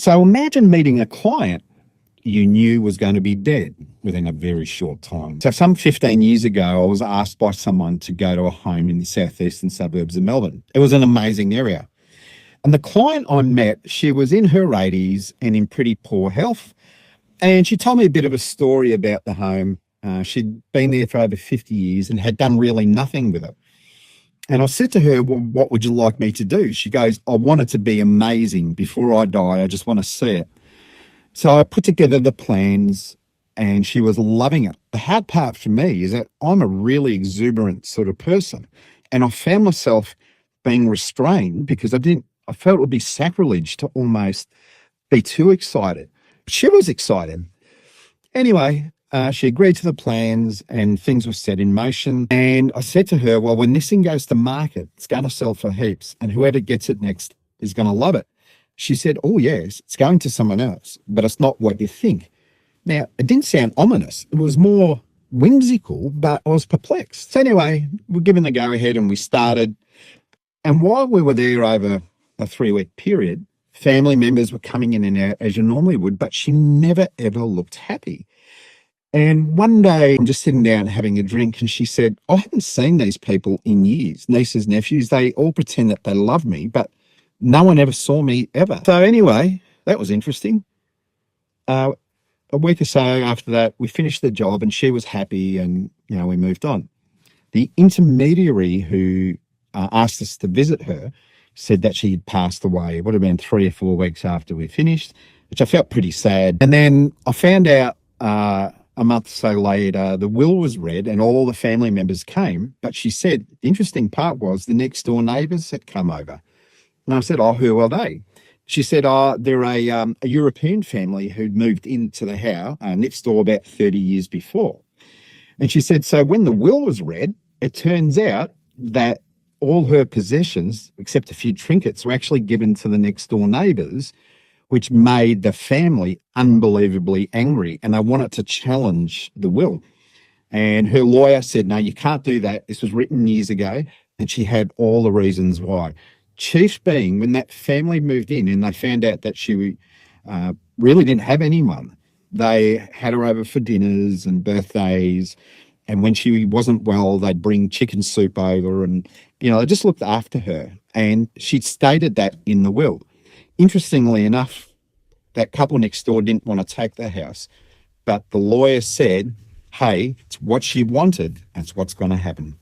So imagine meeting a client you knew was going to be dead within a very short time. So some 15 years ago, I was asked by someone to go to a home in the southeastern suburbs of Melbourne. It was an amazing area. And the client I met, she was in her 80s and in pretty poor health. And she told me a bit of a story about the home. She'd been there for over 50 years and had done really nothing with it. And I said to her, well, what would you like me to do? She goes, I want it to be amazing. Before I die, I just want to see it. So I put together the plans and she was loving it. The hard part for me is that I'm a really exuberant sort of person. And I found myself being restrained because I felt it would be sacrilege to almost be too excited. She was excited. Anyway, she agreed to the plans and things were set in motion. And I said to her, well, when this thing goes to market, it's going to sell for heaps and whoever gets it next is going to love it. She said, oh, yes, it's going to someone else, but it's not what you think. Now, it didn't sound ominous. It was more whimsical, but I was perplexed. So anyway, we're given the go-ahead and we started. And while we were there over a 3-week period, family members were coming in and out as you normally would, but she never, ever looked happy. And one day, I'm just sitting down having a drink, and she said, I haven't seen these people in years, nieces, nephews. They all pretend that they love me, but no one ever saw me ever. So anyway, that was interesting. A week or so after that, we finished the job and she was happy and, we moved on. The intermediary who asked us to visit her said that she had passed away. It would have been 3 or 4 weeks after we finished, which I felt pretty sad. And then I found out a month or so later, the will was read and all the family members came. But she said the interesting part was the next door neighbours had come over. And I said, oh, who are they? She said, oh, they're a European family who'd moved into the house next door about 30 years before. And she said, so when the will was read, it turns out that all her possessions, except a few trinkets, were actually given to the next door neighbours, which made the family unbelievably angry. And they wanted to challenge the will. And her lawyer said, no, you can't do that. This was written years ago. And she had all the reasons why. Chief being when that family moved in and they found out that she really didn't have anyone. They had her over for dinners and birthdays. And when she wasn't well, they'd bring chicken soup over and, they just looked after her. And she'd stated that in the will. Interestingly enough, that couple next door didn't want to take the house. But the lawyer said, hey, it's what she wanted. That's what's going to happen.